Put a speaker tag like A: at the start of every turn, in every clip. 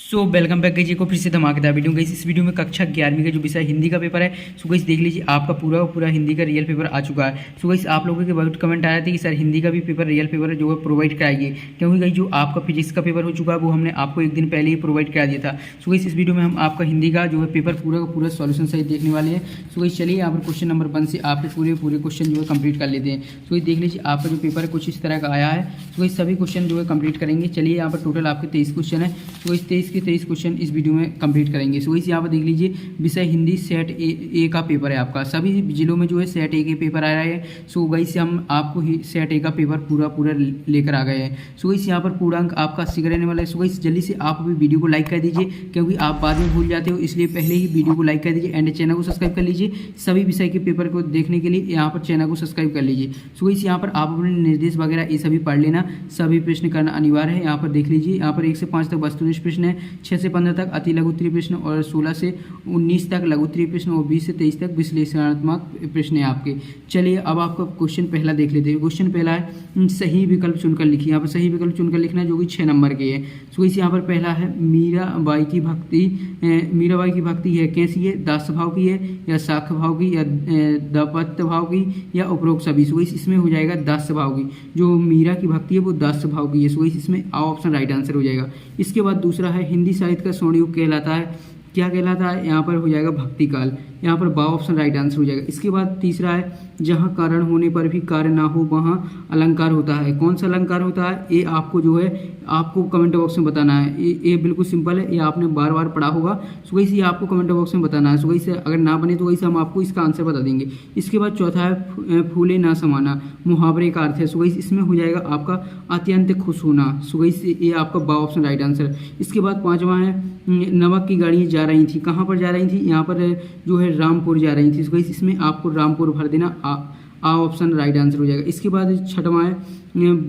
A: Welcome back guys, को फिर से धमाकेदार वीडियो गाइस। इस वीडियो में कक्षा 11वीं का जो विषय हिंदी का पेपर है, सो गाइस देख लीजिए आपका पूरा पूरा हिंदी का रियल पेपर आ चुका है। सो गाइस आप लोगों के बहुत कमेंट आया था कि सर हिंदी का भी पेपर रियल पेपर जो है प्रोवाइड कराइए, क्योंकि गाइस जो आपका फिजिक्स का पेपर हो चुका है वो हमने आपको एक दिन पहले ही प्रोवाइड करा दिया था। सो गाइस इस वीडियो में हम आपका हिंदी का जो है पेपर पूरा का पूरा सॉल्यूशन सहित देखने वाले हैं। सो गाइस चलिए यहाँ पर क्वेश्चन नंबर 1 से आपके पूरे क्वेश्चन जो है कंप्लीट कर लेते हैं। सो गाइस देख लीजिए आपका जो पेपर है कुछ इस तरह का आया है। सो गाइस सभी क्वेश्चन जो है कंप्लीट करेंगे। चलिए यहाँ पर टोटल आपके 23 क्वेश्चन है। सो गाइस 23 के 23 क्वेश्चन इस वीडियो में कंप्लीट करेंगे। सो इस यहाँ पर देख लीजिए विषय हिंदी सेट ए का पेपर है आपका। सभी जिलों में जो है सेट ए के पेपर आ रहे हैं। सो गाइस हम आपको ही सेट ए का पेपर पूरा लेकर आ गए हैं। सो गाइस यहाँ पर पूर्णांक आपका 80 रहने वाला है। सो गाइस जल्दी से आप भी वीडियो को लाइक कर दीजिए, क्योंकि आप बाद में भूल जाते हो, इसलिए पहले ही वीडियो को लाइक कर दीजिए एंड चैनल को सब्सक्राइब कर लीजिए। सभी विषय के पेपर को देखने के लिए यहाँ पर चैनल को सब्सक्राइब कर लीजिए। सो गाइस यहाँ पर आप अपने निर्देश वगैरह ये सभी पढ़ लेना, सभी प्रश्न करना अनिवार्य है। यहाँ पर देख लीजिए यहाँ पर 1 से 5 तक वस्तुनिष्ठ प्रश्न है, 6 से 15 तक अति लघु उत्तरीय प्रश्न और 16 से 19 तक लघु उत्तरीय प्रश्न और 20 से 23 तक विश्लेषणात्मक प्रश्न है आपके। चलिए अब आपका क्वेश्चन पहला देख लेते हैं। क्वेश्चन पहला है सही विकल्प चुनकर लिखिए। यहाँ पर सही विकल्प चुनकर लिखना है जो कि 6 नंबर के है। सो इस यहाँ पर पहला है मीराबाई की भक्ति है कैसी है, दास भाव की है या साख भाव की या दापत्य भाव की या उपरोक्त सभी। सो इसमें हो जाएगा दास भाव की। जो मीरा की भक्ति है वो दास भाव की है। सो इसमें ऑप्शन राइट आंसर हो जाएगा। इसके बाद दूसरा है हिंदी साहित्य का स्वर्ण युग कहलाता है, क्या कहलाता है, यहाँ पर हो जाएगा भक्ति काल। यहाँ पर बा ऑप्शन राइट आंसर हो जाएगा। इसके बाद तीसरा है जहाँ कारण होने पर भी कार्य ना हो वहाँ अलंकार होता है। कौन सा अलंकार होता है ये आपको जो है आपको कमेंट बॉक्स में बताना है। ये बिल्कुल सिंपल है, ये आपने बार बार पढ़ा होगा। सो वैसे ये आपको कमेंट बॉक्स में बताना है। सो वैसे अगर ना बने तो वैसे हम आपको इसका आंसर बता देंगे। इसके बाद चौथा है फूले ना समाना, मुहावरे का अर्थ है। सो वैसे इसमें हो जाएगा आपका अत्यंत खुश होना। सो वैसे ये आपका बा ऑप्शन राइट आंसर। इसके बाद पाँचवा है नमक की गाड़ी जा रही थी, कहाँ पर जा रही थी, यहाँ पर जो है रामपुर जा रही थी। सो वैसे इसमें आपको रामपुर भर देना, आ ऑप्शन राइट आंसर हो जाएगा। इसके बाद छठवां है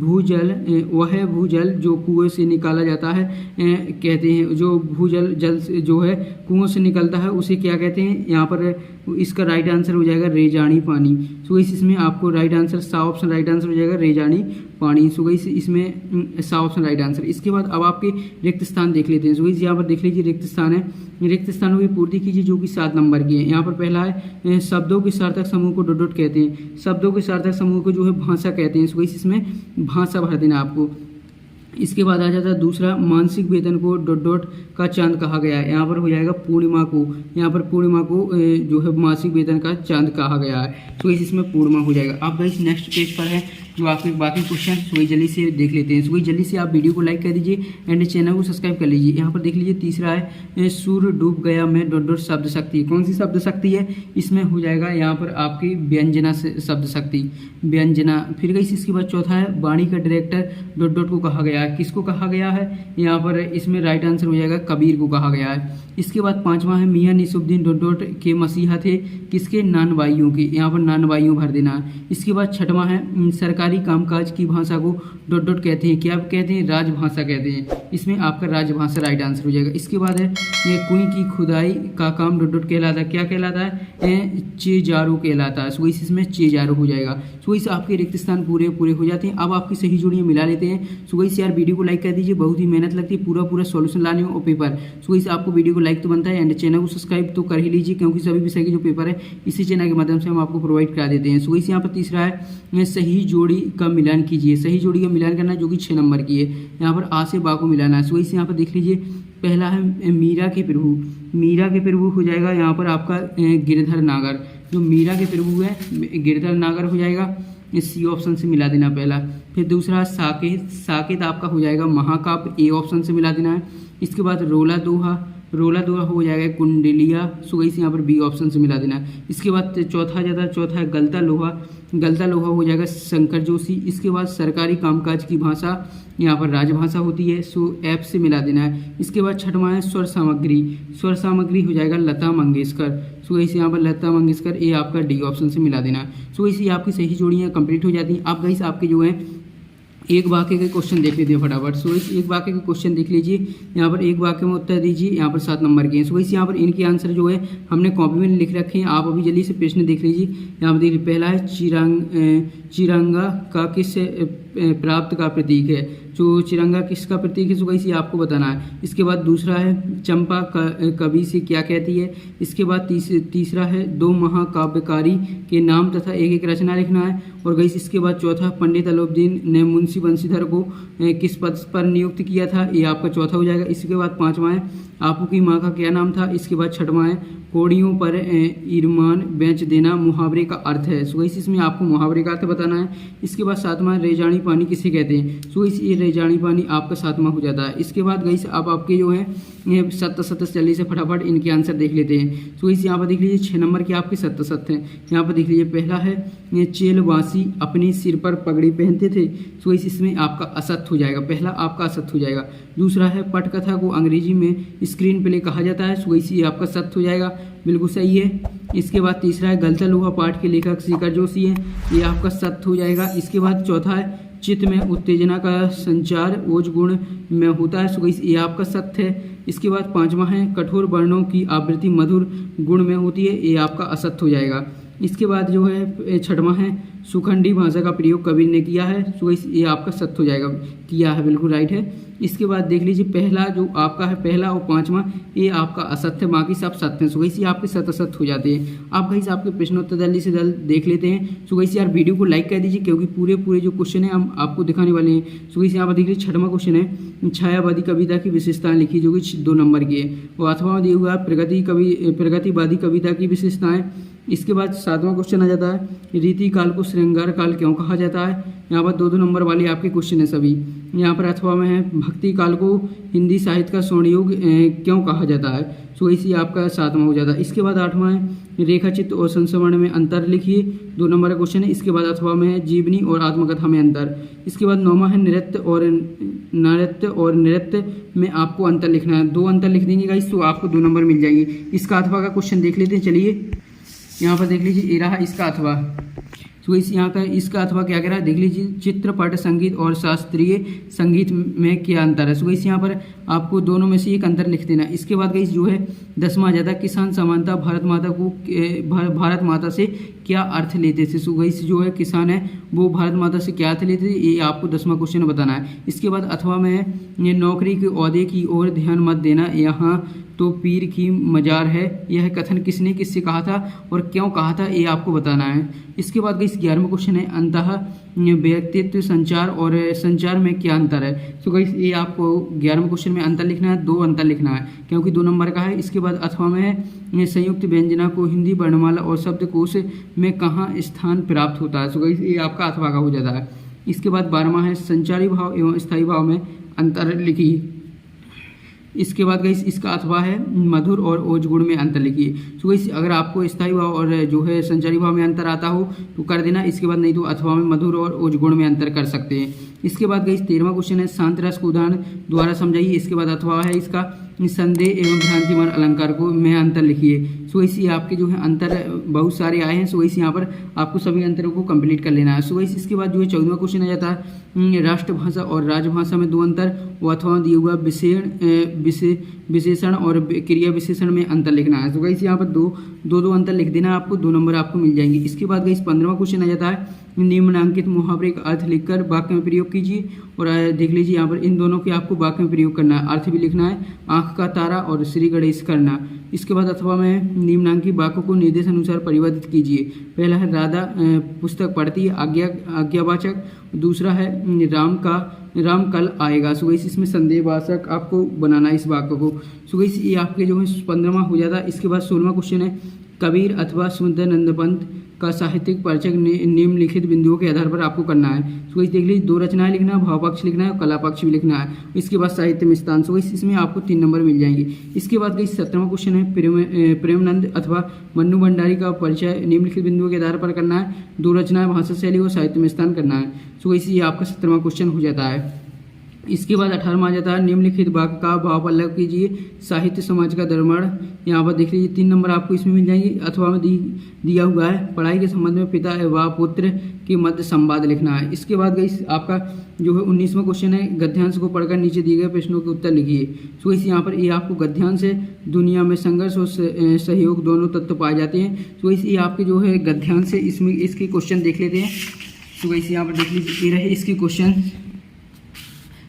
A: भूजल, वह भूजल जो कुएं से निकाला जाता है कहते हैं, जो भूजल जल जो है कुओं से निकलता है उसे क्या कहते हैं। यहाँ पर इसका राइट आंसर हो जाएगा रेजानी पानी। सो इसमें आपको राइट आंसर सा ऑप्शन राइट आंसर हो जाएगा रेजानी पानी। सो इसमें सा ऑप्शन राइट आंसर। इसके बाद अब आपके रिक्त स्थान देख लेते हैं। सो यहाँ पर देख लीजिए रिक्त स्थान है, रिक्त स्थानों की पूर्ति कीजिए जो कि 7 नंबर की है। यहाँ पर पहला है शब्दों के सार्थक समूह को डॉट कहते हैं। शब्दों के सार्थक समूह को जो है भाषा कहते हैं। सो इसमें भाषा भर देना आपको। इसके बाद आ जाता है दूसरा मानसिक वेतन को डॉट का चांद कहा गया है। यहाँ पर हो जाएगा पूर्णिमा को, यहाँ पर पूर्णिमा को जो है मासिक वेतन का चांद कहा गया है। तो इसमें पूर्णिमा हो जाएगा। अब गाइस नेक्स्ट पेज पर है जो आपके बाकी क्वेश्चन, सो जल्दी से देख लेते हैं। सो जल्दी से आप वीडियो को लाइक कर दीजिए एंड चैनल को सब्सक्राइब कर लीजिए। यहाँ पर देख लीजिए तीसरा है सूर्य डूब गया में डॉट शब्द शक्ति। कौन सी शब्द शक्ति है, इसमें हो जाएगा यहाँ पर आपकी व्यंजना शब्द शक्ति, व्यंजना। फिर गई इसके बाद चौथा है वाणी का डायरेक्टर डॉट को कहा गया है, किसको कहा गया है, यहाँ पर इसमें राइट आंसर हो जाएगा कबीर को कहा गया है। इसके बाद पांचवा है मियाँ निसुद्दीन डॉट के मसीहा थे, किसके, नानबाइयों के। यहाँ पर नानबाइयों भर देना है। इसके बाद छठवां है सरकारी कामकाज की भाषा को डॉट कहते हैं, क्या कहते हैं, राजभाषा कहते हैं। इसमें आपका राजभाषा राइट आंसर हो जाएगा। इसके बाद है ये कुएं की खुदाई का काम डॉट कहलाता है, क्या कहलाता है, चेजारो कहलाता है। सो इसमें चेजारो हो जाएगा। सो इस आपके रिक्त स्थान पूरे हो जाते हैं। अब आपकी सही जोड़ियाँ मिला लेते हैं। सो इस यार वीडियो को लाइक कर दीजिए, बहुत ही मेहनत लगती है पूरा सॉल्यूशन लाने में और पेपर। सो इस आपको वीडियो को लाइक तो बनता है एंड चैनल को सब्सक्राइब तो कर ही लीजिए, क्योंकि सभी विषय के जो पेपर है इसी चैनल के माध्यम से हम आपको प्रोवाइड करा देते हैं। सो इस यहाँ पर तीसरा है सही जोड़ी का मिलान कीजिए। सही जोड़ी का मिलान करना जो कि 6 नंबर की है। यहाँ पर आ से बा को मिलाना है। सो इस यहाँ पर देख लीजिए पहला है मीरा के प्रभु, मीरा के प्रभु हो जाएगा यहाँ पर आपका गिरधर नागर। जो मीरा के प्रभु है गिरधर नागर हो जाएगा, सी ऑप्शन से मिला देना पहला। फिर दूसरा साकेत, साकेत आपका हो जाएगा महाकाव्य, ए ऑप्शन से मिला देना है। इसके बाद रोला दोहा हो जाएगा कुंडलिया। सो इस यहाँ पर बी ऑप्शन से मिला देना है। इसके बाद चौथा है गलता लोहा हो जाएगा शंकर जोशी। इसके बाद सरकारी कामकाज की भाषा यहाँ पर राजभाषा होती है। सो एफ से मिला देना है। इसके बाद छठवां है स्वर सामग्री हो जाएगा लता मंगेशकर। सो इसे यहाँ पर लता मंगेशकर, ये आपका डी ऑप्शन से मिला देना है। सो इसी आपकी सही जोड़ियाँ कंप्लीट हो जाती हैं। आप गाइस आपके जो है एक वाक्य के क्वेश्चन देख लीजिए फटाफट। सो इस एक वाक्य के क्वेश्चन देख लीजिए। यहाँ पर एक वाक्य में उत्तर दीजिए, यहाँ पर 7 नंबर के हैं। सो इस यहाँ पर इनके आंसर जो है हमने कॉपी में लिख रखे हैं, आप अभी जल्दी से प्रश्न देख लीजिए। यहाँ पर देखिए पहला है चिरंगा का किस प्राप्त का प्रतीक है। जो तिरंगा किसका प्रतीक है, सो गाइस ये आपको बताना है। इसके बाद दूसरा है चंपा कवि से क्या कहती है। इसके बाद तीसरा है दो महाकाव्यकारी के नाम तथा एक एक रचना लिखना है। और गाइस इसके बाद चौथा, पंडित अलाउद्दीन ने मुंशी बंशीधर को किस पद पर नियुक्त किया था, ये आपका चौथा हो जाएगा। इसके बाद पांचवा है आपू की माँ का क्या नाम था। इसके बाद छठवां है कोड़ियों पर ईरमान बेच देना मुहावरे का अर्थ है। सो गाइस इसमें आपको मुहावरे का अर्थ बताना है। इसके बाद सातवां रेजानी पानी किसे कहते हैं। सो गाइस ये रेजानी पानी आपका सातवां हो जाता है। इसके बाद गाइस आप आपके जो है सत्य जल्दी से फटाफट इनके आंसर देख लेते हैं। सो गाइस यहाँ पर देख लीजिए 6 नंबर के आपके सत्य हैं। यहाँ पर देख लीजिए पहला है चेलवासी अपने सिर पर पगड़ी पहनते थे। सो गाइस इसमें आपका असत्य हो जाएगा, पहला आपका असत्य हो जाएगा। दूसरा है पटकथा को अंग्रेजी में स्क्रीन प्ले कहा जाता है। सो गाइस ये आपका सत्य हो जाएगा, बिल्कुल सही है। इसके बाद तीसरा है गलता लोहा पाठ के लेखक शिखर जोशी हैं, ये आपका सत्य हो जाएगा। इसके बाद चौथा है चित्त में उत्तेजना का संचार ओज गुण में होता है। सो गाइस ये आपका सत्य है। इसके बाद पांचवा है कठोर वर्णों की आवृत्ति मधुर गुण में होती है, ये आपका असत्य हो जाएगा। इसके बाद जो है छठवां है सुखंडी भाषा का प्रयोग कवि ने किया है। सो गाइस ये आपका सत्य हो जाएगा, किया है, बिल्कुल राइट है। इसके बाद देख लीजिए पहला जो आपका है पहला और पांचवा ये आपका असत्य, बाकी सब सत्य हैं। सो गाइस ये आपके सत्य हो जाते हैं। आप गाइस आपके प्रश्नोत्तर जल्दी से जल्द देख लेते हैं। सो गाइस यार वीडियो को लाइक कर दीजिए क्योंकि पूरे जो क्वेश्चन है हम आपको दिखाने वाले हैं। सो गाइस यहाँ पर देख लीजिए छठवां क्वेश्चन है छायावादी कविता की विशेषताएं लिखी, जो कि 2 नंबर की है। और अथवा दिया हुआ प्रगतिवादी कविता की विशेषताएं। इसके बाद 7वां क्वेश्चन आ जाता है रीति काल को श्रृंगार काल क्यों कहा जाता है। यहाँ पर 2 नंबर वाले आपके क्वेश्चन है सभी। यहाँ पर अथवा में है भक्ति काल को हिंदी साहित्य का स्वर्ण युग क्यों कहा जाता है। सो इसी आपका 7वां हो जाता है। इसके बाद 8वां है रेखाचित्र और संस्मरण में अंतर लिखिए, 2 नंबर का क्वेश्चन है। इसके बाद अथवा में है जीवनी और आत्मकथा में अंतर। इसके बाद 9वां है नृत्य और नृत्य में आपको अंतर लिखना है, 2 अंतर लिख देंगे गाइस तो आपको 2 नंबर मिल जाएंगे। इसका अथवा का क्वेश्चन देख लेते हैं, चलिए यहाँ पर देख लीजिए ये रहा इसका अथवा। तो इस यहाँ का इसका अथवा क्या कह रहा है देख लीजिए चित्रपट संगीत और शास्त्रीय संगीत में क्या अंतर है। सो गाइस यहाँ पर आपको दोनों में से एक अंतर लिख देना। इसके बाद गाइस जो है 10वां ज्यादा किसान समानता भारत माता से क्या अर्थ लेते थे। सो गाइस जो है किसान है वो भारत माता से क्या अर्थ लेते थे, ये आपको 10वां क्वेश्चन बताना है। इसके बाद अथवा में है नौकरी के ओहदे की ओर ध्यान मत देना, यहाँ तो पीर की मजार है, यह कथन किसने किससे कहा था और क्यों कहा था, ये आपको बताना है। इसके बाद गाइस 11वां क्वेश्चन है अंतः व्यक्तित्व संचार और संचार में क्या अंतर है। सो गाइस ये आपको 11वें क्वेश्चन में अंतर लिखना है, 2 अंतर लिखना है क्योंकि 2 नंबर का है। इसके बाद अथवा में है संयुक्त व्यंजना को हिंदी वर्णमाला और शब्दकोश में कहाँ स्थान प्राप्त होता है। सो गाइस ये आपका अथवा का हो जाता है। इसके बाद 12वां है संचारी भाव एवं स्थायी भाव में अंतर लिखिए। इसके बाद गाइस इसका अथवा है मधुर और ओज गुण में अंतर लिखिए। सो गाइस अगर आपको स्थायी भाव और जो है संचारी भाव में अंतर आता हो तो कर देना, इसके बाद नहीं तो अथवा में मधुर और ओज गुण में अंतर कर सकते हैं। इसके बाद गाइस 13वां क्वेश्चन है शांत रस को उदाहरण द्वारा समझाइए। इसके बाद अथवा है इसका संदेह एवं भ्रांतिमान अलंकार को में अंतर लिखिए। सो इसी आपके जो है अंतर बहुत सारे आए हैं। सो इसी यहाँ पर आपको सभी अंतरों को कंप्लीट कर लेना है। सो इस इसके बाद जो है 14वां क्वेश्चन आ जाता है राष्ट्रभाषा और राजभाषा में 2 अंतर, वो अथवा दिया हुआ विशेषण और क्रिया विशेषण में अंतर लिखना है। तो गाइस यहाँ पर दो अंतर लिख देना, आपको 2 नंबर आपको मिल जाएंगे। इसके बाद गाइस 15वां क्वेश्चन आ जाता है निम्नांकित मुहावरे का अर्थ लिखकर वाक्य में प्रयोग कीजिए। और देख लीजिए यहाँ पर इन दोनों के आपको वाक्य में प्रयोग करना है, अर्थ भी लिखना है, आंख का तारा और श्री गणेश करना। इसके बाद अथवा में निम्नांकित वाक्यों को निर्देश अनुसार परिवर्तित कीजिए। पहला है राधा पुस्तक पढ़ती है आज्ञावाचक, दूसरा है राम कल आएगा। सो गाइस इसमें संदेहवाचक आपको बनाना है इस वाक्य को। सो गाइस ये आपके जो है 15वां हो जाता है। इसके बाद 16वां क्वेश्चन है कबीर अथवा सुंदरानंद पंत का साहित्यिक परिचय निम्नलिखित बिंदुओं के आधार पर आपको करना है। सो गाइस देख लीजिए 2 रचनाएं लिखना है, भाव पक्ष लिखना है और कला पक्ष भी लिखना है। इसके बाद साहित्य में स्थान। सो गाइस इसमें आपको 3 नंबर मिल जाएंगे। इसके बाद गाइस 17वां क्वेश्चन है प्रेमनंद अथवा मन्नू भंडारी का परिचय निम्नलिखित बिंदुओं के आधार पर करना है, 2 रचनाएं भाषा शैली और साहित्य में स्थान करना है। सो गाइस ये आपका 17वां क्वेश्चन हो जाता है। इसके बाद 18वां आ जाता है निम्नलिखित वाक्य का भाव पल्लव कीजिए, साहित्य समाज का धर्मण। यहाँ पर देख लीजिए 3 नंबर आपको इसमें मिल जाएंगे। अथवा में दिया हुआ है पढ़ाई के संबंध में पिता व पुत्र के मध्य संवाद लिखना है। इसके बाद गाइस आपका जो है 19वां क्वेश्चन है गद्यांश को पढ़कर नीचे दिए गए प्रश्नों के उत्तर लिखिए। सो इस यहाँ पर ये आपको गद्यांश है दुनिया में संघर्ष और सहयोग दोनों तत्व पाए जाते हैं। सो इस ये आपके जो है गद्यांश है, इसमें इसके क्वेश्चन देख लेते हैं। सो गाइस यहाँ पर देख लीजिए ये रहे इसके क्वेश्चन,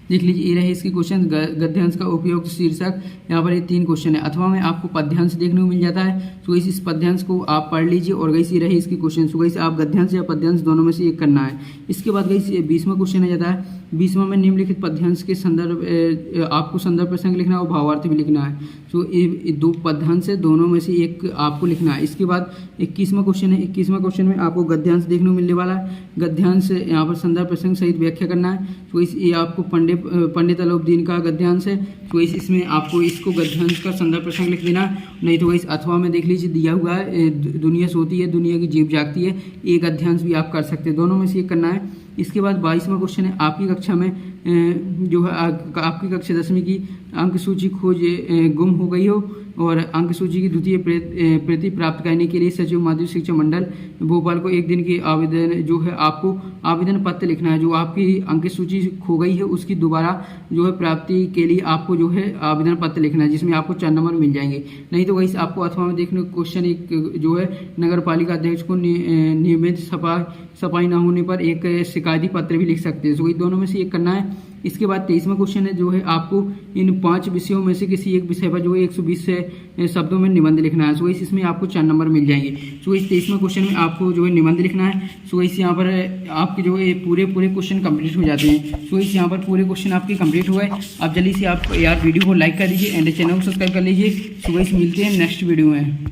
A: देख लीजिए ये रहे इसके क्वेश्चन। गद्यांश का उपयोग शीर्षक, यहाँ पर ये 3 क्वेश्चन है। अथवा में आपको पद्यांश देखने को मिल जाता है, तो गाइस इस पद्यांश को आप पढ़ लीजिए। और गाइस ये रहे इसके क्वेश्चन, तो गाइस आप गद्यांश या पद्यांश दोनों में से एक करना है। इसके बाद गाइस 20वां क्वेश्चन आ जाता है। 20वां में निम्नलिखित पद्यांश के संदर्भ, आपको संदर्भ प्रसंग लिखना है और भावार्थ भी लिखना है। तो ये 2 पद्यांश है, दोनों में से एक आपको लिखना है। इसके बाद 21वां क्वेश्चन है। 21वां क्वेश्चन में आपको गद्यांश देखने को मिलने वाला है। गद्यांश यहाँ पर संदर्भ प्रसंग सहित व्याख्या करना है। तो ये आपको पंडित अलाउद्दीन का गद्यांश है, तो इसमें आपको इसको गद्यांश का संदर्भ प्रसंग लिख देना। नहीं तो इस अथवा में देख लीजिए दिया हुआ है, दुनिया सोती है दुनिया की जीव जागती है, एक गद्यांश भी आप कर सकते हैं, दोनों में से एक करना है। इसके बाद 22वां क्वेश्चन है। आपकी कक्षा में जो है आपकी कक्षा 10वीं की अंक सूची खोज गुम हो गई हो और अंक सूची की द्वितीय प्रति प्राप्त करने के लिए सचिव माध्यमिक शिक्षा मंडल भोपाल को 1 दिन की आवेदन जो है आपको आवेदन पत्र लिखना है। जो आपकी अंक सूची खो गई है उसकी दोबारा जो है प्राप्ति के लिए आपको जो है आवेदन पत्र लिखना है, जिसमें आपको 4 नंबर मिल जाएंगे। नहीं तो वही आपको अथवा में देखने को क्वेश्चन एक जो है नगर पालिका अध्यक्ष को नियमित सफाई न होने पर एक शिकायती पत्र भी लिख सकते हैं। तो वही दोनों में से एक करना है। इसके बाद 23वां क्वेश्चन है जो है आपको इन 5 विषयों में से किसी एक विषय पर जो है 120 से शब्दों में निबंध लिखना है। सो इसमें आपको 4 नंबर मिल जाएंगे। सो इस 23वां क्वेश्चन में आपको जो है निबंध लिखना है। सो इस यहाँ पर आपके जो है पूरे क्वेश्चन कंप्लीट हो जाते हैं। सो इस यहाँ पर पूरे क्वेश्चन आपके कंप्लीट हुए। आप जल्दी से आप यार वीडियो को लाइक कर दीजिए एंड चैनल को सब्सक्राइब कर लीजिए। सो इस मिलते हैं नेक्स्ट वीडियो में।